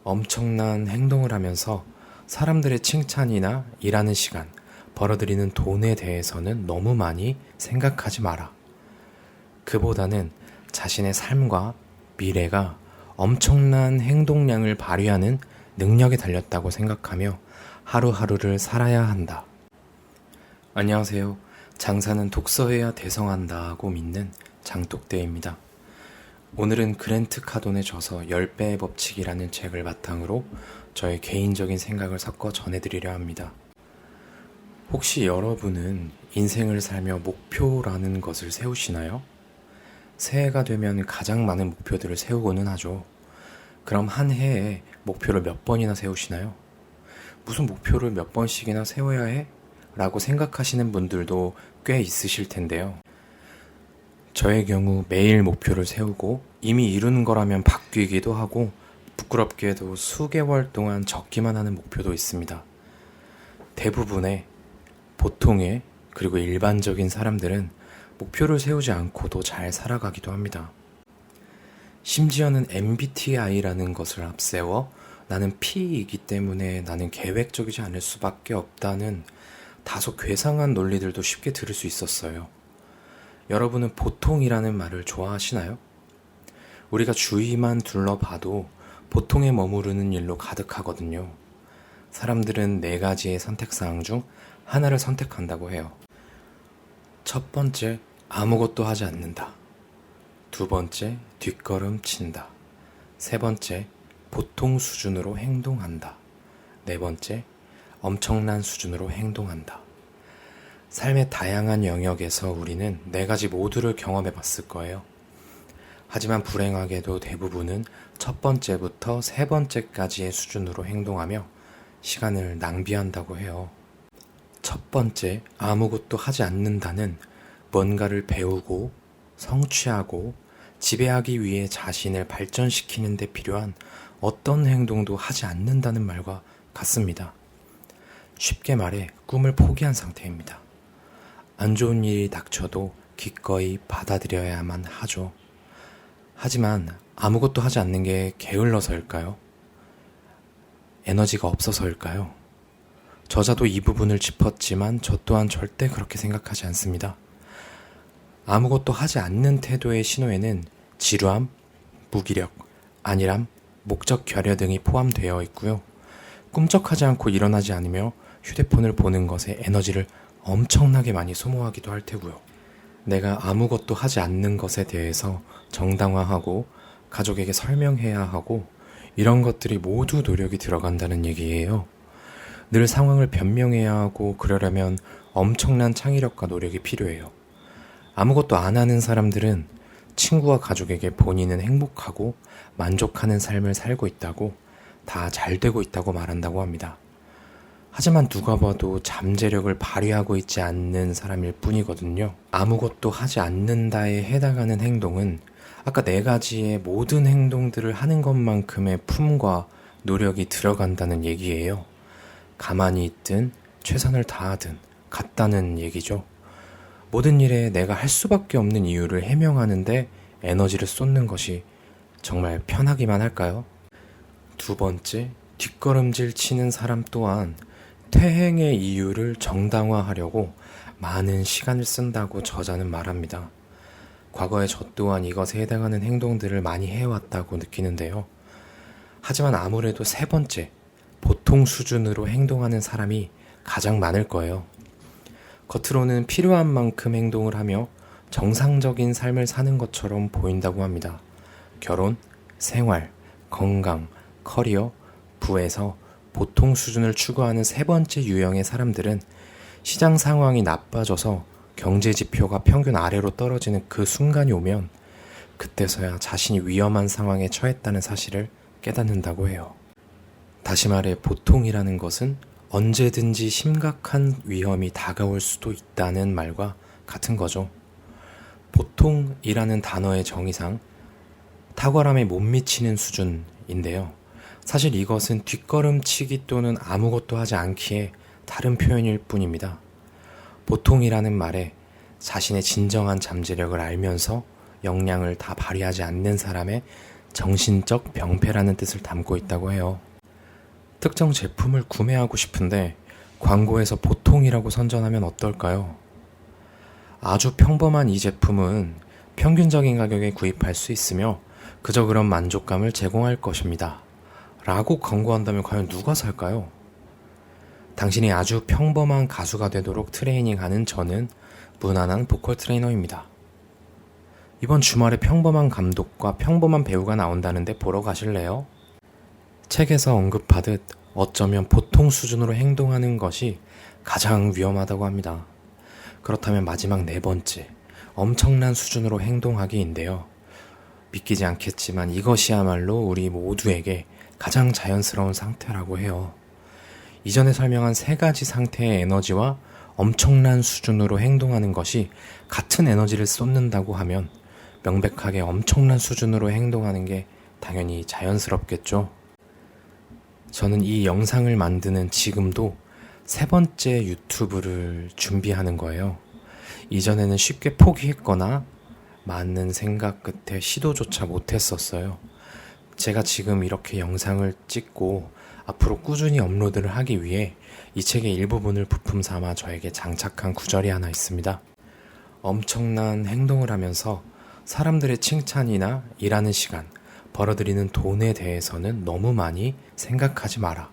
엄청난 행동을 하면서 사람들의 칭찬이나 일하는 시간, 벌어들이는 돈에 대해서는 너무 많이 생각하지 마라. 그보다는 자신의 삶과 미래가 엄청난 행동량을 발휘하는 능력에 달렸다고 생각하며 하루하루를 살아야 한다. 안녕하세요. 장사는 독서해야 대성한다고 믿는 장독대입니다. 오늘은 그랜트 카돈의 저서 10배의 법칙이라는 책을 바탕으로 저의 개인적인 생각을 섞어 전해드리려 합니다. 혹시 여러분은 인생을 살며 목표라는 것을 세우시나요? 새해가 되면 가장 많은 목표들을 세우고는 하죠. 그럼 한 해에 목표를 몇 번이나 세우시나요? 무슨 목표를 몇 번씩이나 세워야 해? 라고 생각하시는 분들도 꽤 있으실 텐데요. 저의 경우 매일 목표를 세우고 이미 이룬 거라면 바뀌기도 하고 부끄럽게도 수개월 동안 적기만 하는 목표도 있습니다. 대부분의 보통의 그리고 일반적인 사람들은 목표를 세우지 않고도 잘 살아가기도 합니다. 심지어는 MBTI라는 것을 앞세워 나는 P이기 때문에 나는 계획적이지 않을 수밖에 없다는 다소 괴상한 논리들도 쉽게 들을 수 있었어요. 여러분은 보통이라는 말을 좋아하시나요? 우리가 주위만 둘러봐도 보통에 머무르는 일로 가득하거든요. 사람들은 4가지의 선택사항 중 하나를 선택한다고 해요. 첫 번째, 아무것도 하지 않는다. 두 번째, 뒷걸음친다. 세 번째, 보통 수준으로 행동한다. 네 번째, 엄청난 수준으로 행동한다. 삶의 다양한 영역에서 우리는 4가지 모두를 경험해 봤을 거예요. 하지만 불행하게도 대부분은 첫 번째부터 세 번째까지의 수준으로 행동하며 시간을 낭비한다고 해요. 첫 번째, 아무것도 하지 않는다는 뭔가를 배우고 성취하고 지배하기 위해 자신을 발전시키는 데 필요한 어떤 행동도 하지 않는다는 말과 같습니다. 쉽게 말해 꿈을 포기한 상태입니다. 안 좋은 일이 닥쳐도 기꺼이 받아들여야만 하죠. 하지만 아무것도 하지 않는 게 게을러서일까요? 에너지가 없어서일까요? 저자도 이 부분을 짚었지만 저 또한 절대 그렇게 생각하지 않습니다. 아무것도 하지 않는 태도의 신호에는 지루함, 무기력, 안일함, 목적 결여 등이 포함되어 있고요. 꿈쩍하지 않고 일어나지 않으며 휴대폰을 보는 것에 에너지를 엄청나게 많이 소모하기도 할 테고요. 내가 아무것도 하지 않는 것에 대해서 정당화하고 가족에게 설명해야 하고 이런 것들이 모두 노력이 들어간다는 얘기예요. 늘 상황을 변명해야 하고 그러려면 엄청난 창의력과 노력이 필요해요. 아무것도 안 하는 사람들은 친구와 가족에게 본인은 행복하고 만족하는 삶을 살고 있다고 다 잘 되고 있다고 말한다고 합니다. 하지만 누가 봐도 잠재력을 발휘하고 있지 않는 사람일 뿐이거든요. 아무것도 하지 않는다에 해당하는 행동은 아까 4가지의 모든 행동들을 하는 것만큼의 품과 노력이 들어간다는 얘기예요. 가만히 있든 최선을 다하든 같다는 얘기죠. 모든 일에 내가 할 수밖에 없는 이유를 해명하는데 에너지를 쏟는 것이 정말 편하기만 할까요? 두 번째, 뒷걸음질 치는 사람 또한 퇴행의 이유를 정당화하려고 많은 시간을 쓴다고 저자는 말합니다. 과거에 저 또한 이것에 해당하는 행동들을 많이 해왔다고 느끼는데요. 하지만 아무래도 세 번째, 보통 수준으로 행동하는 사람이 가장 많을 거예요. 겉으로는 필요한 만큼 행동을 하며 정상적인 삶을 사는 것처럼 보인다고 합니다. 결혼, 생활, 건강, 커리어, 부에서 보통 수준을 추구하는 세 번째 유형의 사람들은 시장 상황이 나빠져서 경제 지표가 평균 아래로 떨어지는 그 순간이 오면 그때서야 자신이 위험한 상황에 처했다는 사실을 깨닫는다고 해요. 다시 말해 보통이라는 것은 언제든지 심각한 위험이 다가올 수도 있다는 말과 같은 거죠. 보통이라는 단어의 정의상 탁월함에 못 미치는 수준인데요. 사실 이것은 뒷걸음치기 또는 아무것도 하지 않기에 다른 표현일 뿐입니다. 보통이라는 말에 자신의 진정한 잠재력을 알면서 역량을 다 발휘하지 않는 사람의 정신적 병폐라는 뜻을 담고 있다고 해요. 특정 제품을 구매하고 싶은데 광고에서 보통이라고 선전하면 어떨까요? 아주 평범한 이 제품은 평균적인 가격에 구입할 수 있으며 그저 그런 만족감을 제공할 것입니다. 라고 광고한다면 과연 누가 살까요? 당신이 아주 평범한 가수가 되도록 트레이닝하는 저는 무난한 보컬 트레이너입니다. 이번 주말에 평범한 감독과 평범한 배우가 나온다는데 보러 가실래요? 책에서 언급하듯 어쩌면 보통 수준으로 행동하는 것이 가장 위험하다고 합니다. 그렇다면 마지막 네 번째, 엄청난 수준으로 행동하기인데요. 믿기지 않겠지만 이것이야말로 우리 모두에게 가장 자연스러운 상태라고 해요. 이전에 설명한 세 가지 상태의 에너지와 엄청난 수준으로 행동하는 것이 같은 에너지를 쏟는다고 하면 명백하게 엄청난 수준으로 행동하는 게 당연히 자연스럽겠죠. 저는 이 영상을 만드는 지금도 세 번째 유튜브를 준비하는 거예요. 이전에는 쉽게 포기했거나 많은 생각 끝에 시도조차 못했었어요. 제가 지금 이렇게 영상을 찍고 앞으로 꾸준히 업로드를 하기 위해 이 책의 일부분을 부품 삼아 저에게 장착한 구절이 하나 있습니다. 엄청난 행동을 하면서 사람들의 칭찬이나 일하는 시간, 벌어들이는 돈에 대해서는 너무 많이 생각하지 마라.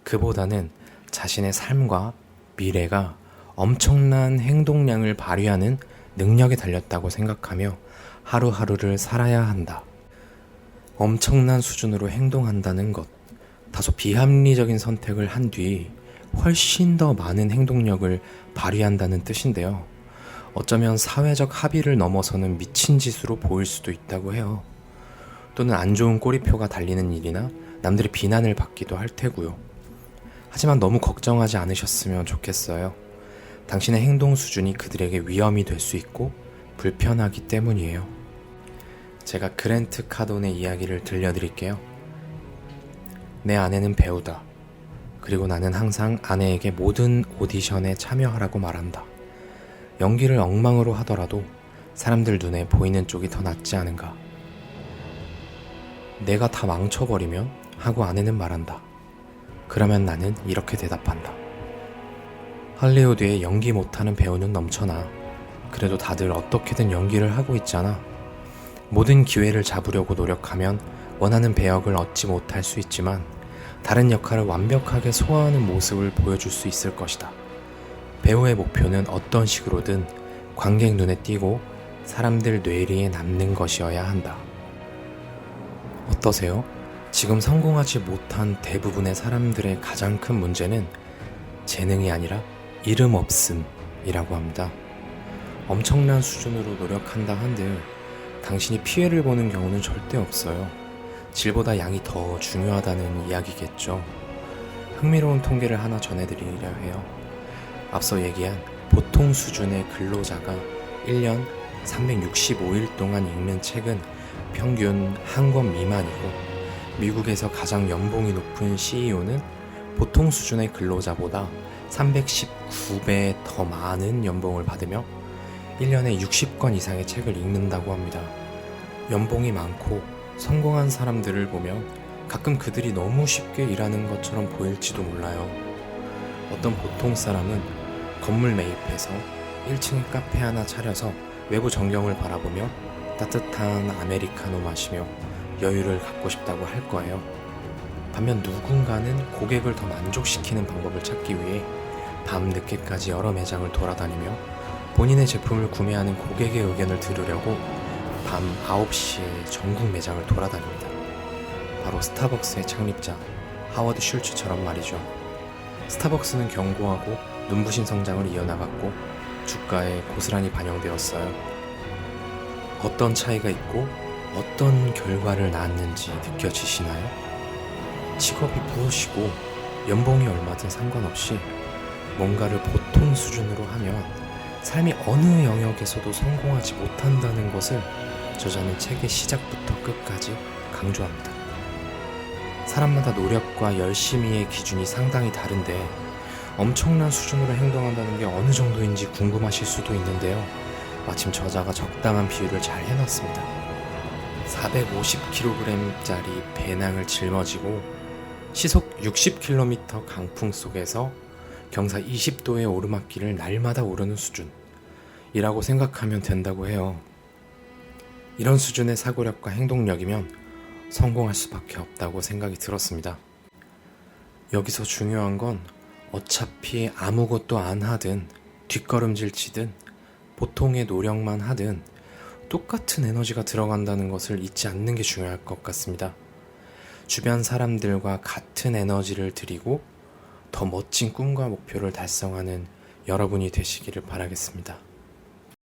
그보다는 자신의 삶과 미래가 엄청난 행동량을 발휘하는 능력에 달렸다고 생각하며 하루하루를 살아야 한다. 엄청난 수준으로 행동한다는 것, 다소 비합리적인 선택을 한 뒤 훨씬 더 많은 행동력을 발휘한다는 뜻인데요. 어쩌면 사회적 합의를 넘어서는 미친 짓으로 보일 수도 있다고 해요. 또는 안 좋은 꼬리표가 달리는 일이나 남들의 비난을 받기도 할 테고요. 하지만 너무 걱정하지 않으셨으면 좋겠어요. 당신의 행동 수준이 그들에게 위험이 될 수 있고 불편하기 때문이에요. 제가 그랜트 카돈의 이야기를 들려드릴게요. 내 아내는 배우다. 그리고 나는 항상 아내에게 모든 오디션에 참여하라고 말한다. 연기를 엉망으로 하더라도 사람들 눈에 보이는 쪽이 더 낫지 않은가. 내가 다 망쳐버리면 하고 아내는 말한다. 그러면 나는 이렇게 대답한다. 할리우드에 연기 못하는 배우는 넘쳐나. 그래도 다들 어떻게든 연기를 하고 있잖아. 모든 기회를 잡으려고 노력하면 원하는 배역을 얻지 못할 수 있지만 다른 역할을 완벽하게 소화하는 모습을 보여줄 수 있을 것이다. 배우의 목표는 어떤 식으로든 관객 눈에 띄고 사람들 뇌리에 남는 것이어야 한다. 어떠세요? 지금 성공하지 못한 대부분의 사람들의 가장 큰 문제는 재능이 아니라 이름 없음이라고 합니다. 엄청난 수준으로 노력한다 한들 당신이 피해를 보는 경우는 절대 없어요. 질보다 양이 더 중요하다는 이야기겠죠. 흥미로운 통계를 하나 전해드리려 해요. 앞서 얘기한 보통 수준의 근로자가 1년 365일 동안 읽는 책은 평균 한 권 미만이고 미국에서 가장 연봉이 높은 CEO는 보통 수준의 근로자보다 319배 더 많은 연봉을 받으며 1년에 60권 이상의 책을 읽는다고 합니다. 연봉이 많고 성공한 사람들을 보면 가끔 그들이 너무 쉽게 일하는 것처럼 보일지도 몰라요. 어떤 보통 사람은 건물 매입해서 1층에 카페 하나 차려서 외부 전경을 바라보며 따뜻한 아메리카노 마시며 여유를 갖고 싶다고 할 거예요. 반면 누군가는 고객을 더 만족시키는 방법을 찾기 위해 밤 늦게까지 여러 매장을 돌아다니며 본인의 제품을 구매하는 고객의 의견을 들으려고 밤 9시에 전국 매장을 돌아다닙니다. 바로 스타벅스의 창립자 하워드 슐츠처럼 말이죠. 스타벅스는 견고하고 눈부신 성장을 이어나갔고 주가에 고스란히 반영되었어요. 어떤 차이가 있고 어떤 결과를 낳았는지 느껴지시나요? 직업이 무엇이고 연봉이 얼마든 상관없이 뭔가를 보통 수준으로 하면 삶이 어느 영역에서도 성공하지 못한다는 것을 저자는 책의 시작부터 끝까지 강조합니다. 사람마다 노력과 열심히의 기준이 상당히 다른데 엄청난 수준으로 행동한다는 게 어느 정도인지 궁금하실 수도 있는데요. 마침 저자가 적당한 비유를 잘 해놨습니다. 450kg짜리 배낭을 짊어지고 시속 60km 강풍 속에서 경사 20도의 오르막길을 날마다 오르는 수준이라고 생각하면 된다고 해요. 이런 수준의 사고력과 행동력이면 성공할 수밖에 없다고 생각이 들었습니다. 여기서 중요한 건 어차피 아무것도 안 하든 뒷걸음질 치든 보통의 노력만 하든 똑같은 에너지가 들어간다는 것을 잊지 않는 게 중요할 것 같습니다. 주변 사람들과 같은 에너지를 드리고 더 멋진 꿈과 목표를 달성하는 여러분이 되시기를 바라겠습니다.